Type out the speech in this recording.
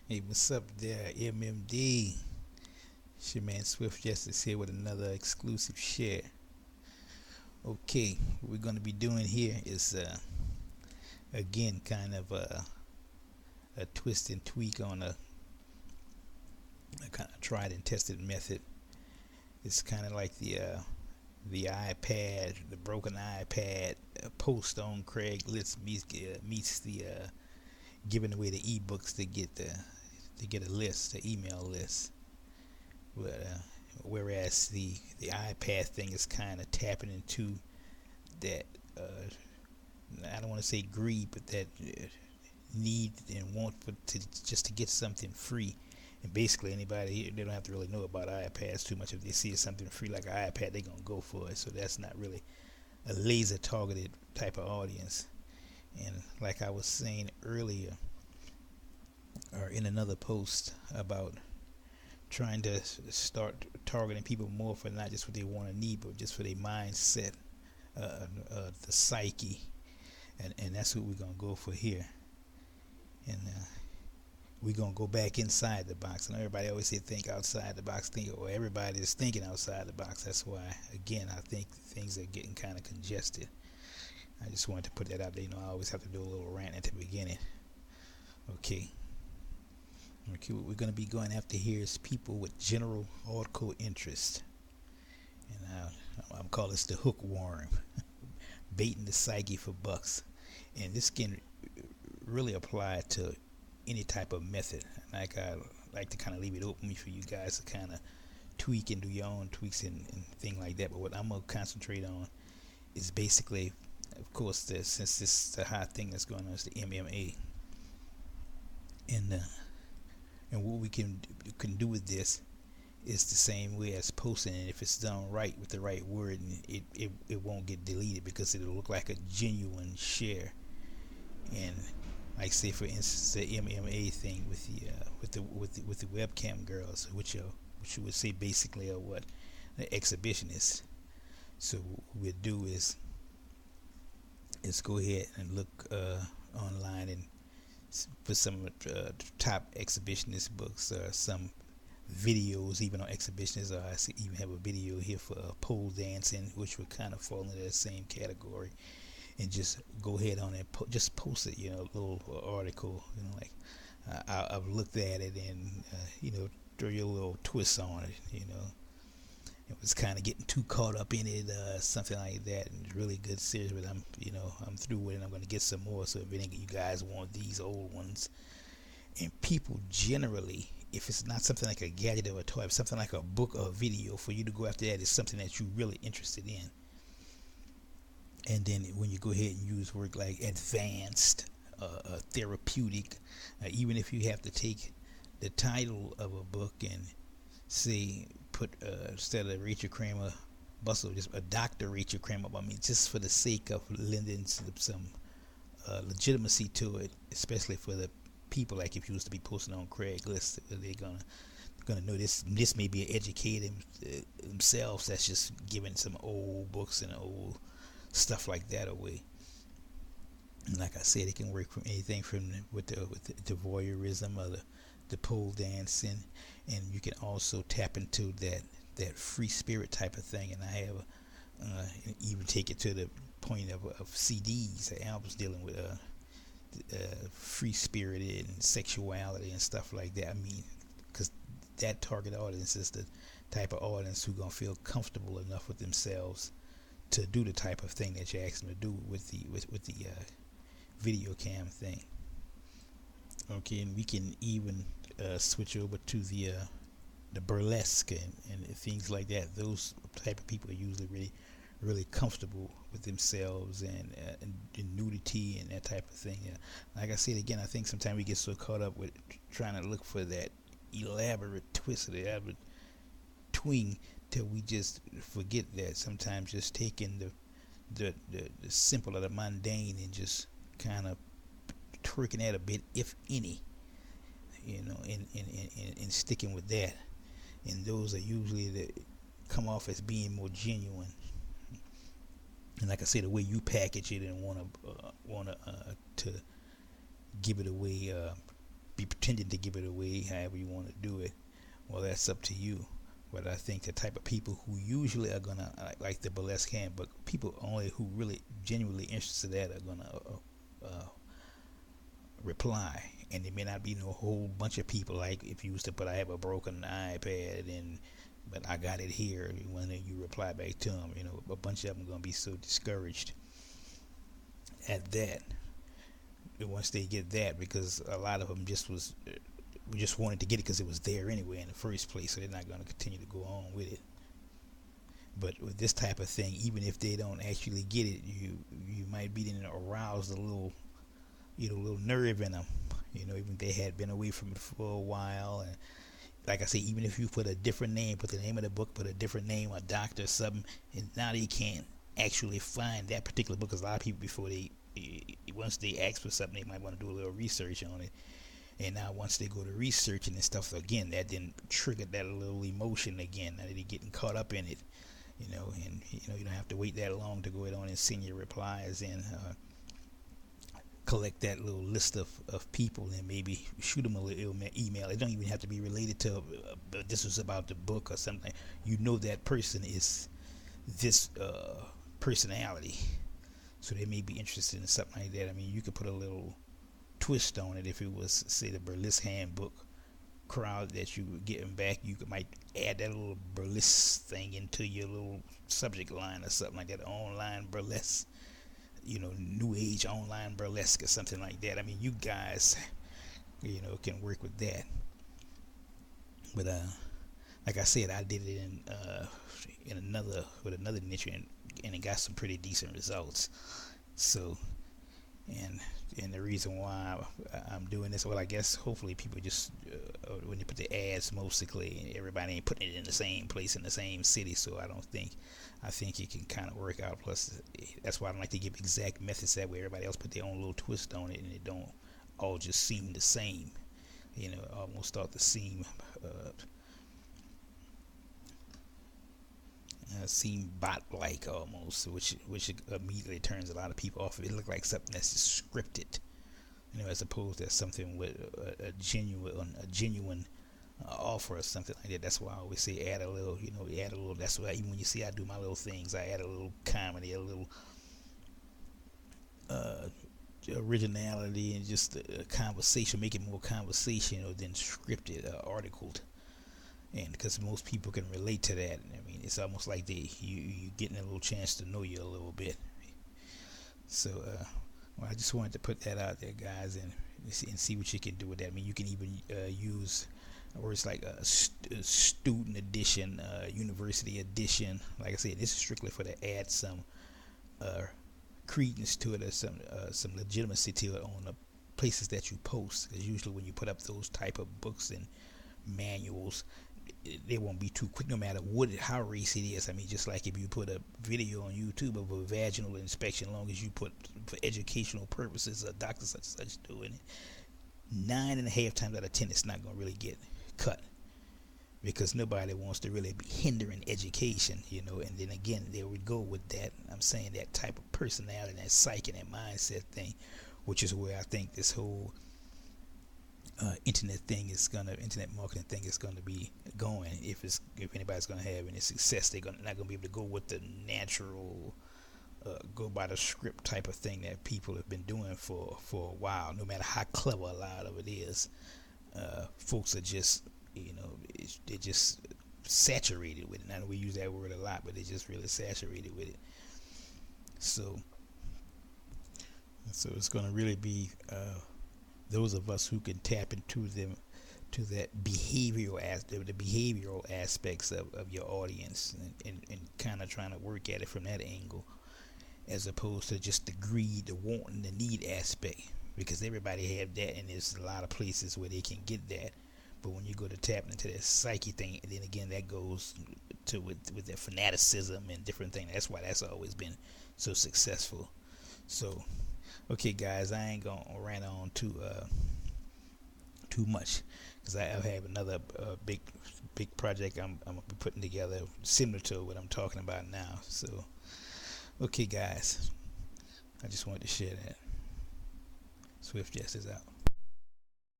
Hey, what's up there, MMD? It's your man Swift Justice here with another exclusive share. Okay, what we're going to be doing here is, again, kind of a twist and tweak on a kind of tried and tested method. It's kind of like the iPad, the broken iPad post on Craigslist meets the giving away the ebooks to get a list, the email list. But, whereas the iPad thing is kind of tapping into that, I don't want to say greed, but that need and want just to get something free. And basically, anybody here, they don't have to really know about iPads too much. If they see something free like an iPad, they're gonna go for it. So that's not really a laser targeted type of audience. And like I was saying earlier, or in another post about trying to start targeting people more for not just what they want to need, but just for their mindset, the psyche, and that's what we're gonna go for here. And we're gonna go back inside the box. And everybody always say think outside the box, or everybody is thinking outside the box. That's why, again, I think things are getting kind of congested. I just wanted to put that out there. I always have to do a little rant at the beginning. Okay. Okay, what we're going to be going after here is people with general hardcore interest. And I'm calling this the hookworm, baiting the psyche for bucks. And this can really apply to any type of method. Like I like to kind of leave it open for you guys to kind of tweak and do your own tweaks and thing like that. But what I'm going to concentrate on is basically, of course, since this the hot thing that's going on is the MMA. And what we can do with this is the same way as posting it. If it's done right with the right word, and it won't get deleted because it'll look like a genuine share. And like, say for instance, the MMA thing with the webcam girls, which you would say basically are what the exhibitionists. So what we'll do is go ahead and look online and for some top exhibitionist books, some videos even on exhibitionists. I even have a video here for pole dancing, which would kind of fall into that same category. And just go ahead on and just post it, a little article, like I've looked at it and throw your little twist on it. It was kind of getting too caught up in it, something like that, and really good series. But I'm through with it. I'm going to get some more. So if any of you guys want these old ones, and people generally, if it's not something like a gadget or a toy, if something like a book or a video, for you to go after that is something that you're really interested in. And then when you go ahead and use work like advanced, therapeutic, even if you have to take the title of a book and say put instead of Rachel Kramer Bustle, just a Dr. Rachel Kramer. I mean, just for the sake of lending some legitimacy to it, especially for the people. Like if you was to be posting on Craigslist, they're gonna know this may be educated themselves. That's just giving some old books and old stuff like that away. And like I said, it can work from anything from with the voyeurism or the pole dancing, and you can also tap into that free spirit type of thing. And I have even take it to the point of CDs, albums dealing with free spirited and sexuality and stuff like that. I mean, because that target audience is the type of audience who gonna feel comfortable enough with themselves to do the type of thing that you ask them to do with the video cam thing. Okay, and we can even switch over to the burlesque and things like that. Those type of people are usually really comfortable with themselves and nudity and that type of thing. Like I said again, I think sometimes we get so caught up with trying to look for that elaborate twist or the elaborate twing till we just forget that sometimes just taking the simple or the mundane and just kind of twerking that a bit, if any, and sticking with that. And those are usually that come off as being more genuine. And like I said, the way you package it and want to give it away be pretending to give it away however you want to do it. Well, that's up to you. But I think the type of people who usually are gonna like the burlesque handbook, people only who really genuinely interested in that are gonna reply, and there may not be no whole bunch of people like if you used to put I have a broken iPad and but I got it here. When you reply back to them, a bunch of them are gonna be so discouraged at that. Once they get that, because a lot of them just wanted to get it because it was there anyway in the first place, so they're not going to continue to go on with it. But with this type of thing, even if they don't actually get it, you might be in aroused a little nerve in them, even if they had been away from it for a while. And like I say, even if you put a different name, put the name of the book, put a different name, a doctor or something, and now they can't actually find that particular book, because a lot of people, before once they ask for something, they might want to do a little research on it. And now once they go to researching and stuff again, that then triggered that little emotion again. Now they're getting caught up in it, and you don't have to wait that long to go on and send your replies and collect that little list of people, and maybe shoot them a little email. It don't even have to be related to this was about the book or something. That person is this personality, so they may be interested in something like that. I mean, you could put a little twist on it. If it was, say, the burlesque handbook crowd that you were getting back, might add that little burlesque thing into your little subject line or something like that. Online burlesque, new age online burlesque or something like that. I mean, you guys, can work with that. But like I said, I did it in another niche, and it got some pretty decent results. So, and the reason why I'm doing this, well, I guess hopefully people just when they put the ads, mostly everybody ain't putting it in the same place in the same city. So I think it can kind of work out. Plus, that's why I don't like to give exact methods, that way everybody else put their own little twist on it, and it don't all just seem the same. Almost start to seem bot-like almost, which immediately turns a lot of people off. It look like something that's scripted, as opposed to something with a genuine offer or something like that. That's why I always say add a little. Add a little. That's why even when you see I do my little things, I add a little comedy, a little originality, and just a conversation, make it more conversational than scripted, articled. And because most people can relate to that, I mean, it's almost like you getting a little chance to know you a little bit. So, I just wanted to put that out there, guys, and see what you can do with that. I mean, you can even use words like student edition, university edition. Like I said, this is strictly for to add some credence to it, or some legitimacy to it on the places that you post. Because usually when you put up those type of books and manuals, they won't be too quick, no matter how racy it is. I mean, just like if you put a video on YouTube of a vaginal inspection, as long as you put for educational purposes, a doctor such and such doing it, 9.5 times out of 10 it's not going to really get cut, because nobody wants to really be hindering education, and then again, there we go with that. I'm saying that type of personality, that psyche, that mindset thing, which is where I think this whole internet marketing thing is going to be going. If anybody's going to have any success, they're not going to be able to go with the natural, go by the script type of thing that people have been doing for a while. No matter how clever a lot of it is, folks are just, they're just saturated with it. I know we use that word a lot, but they're just really saturated with it. So it's going to really be those of us who can tap into that behavioral the behavioral aspects of your audience, and kind of trying to work at it from that angle, as opposed to just the greed, the want, and the need aspect, because everybody have that, and there's a lot of places where they can get that. But when you go to tap into that psyche thing, and then again that goes to with their fanaticism and different things. That's why that's always been so successful. So, okay, guys, I ain't gonna rant on too much, because I have another big project I'm gonna be putting together similar to what I'm talking about now. So, okay, guys, I just wanted to share that. Swift Justice out.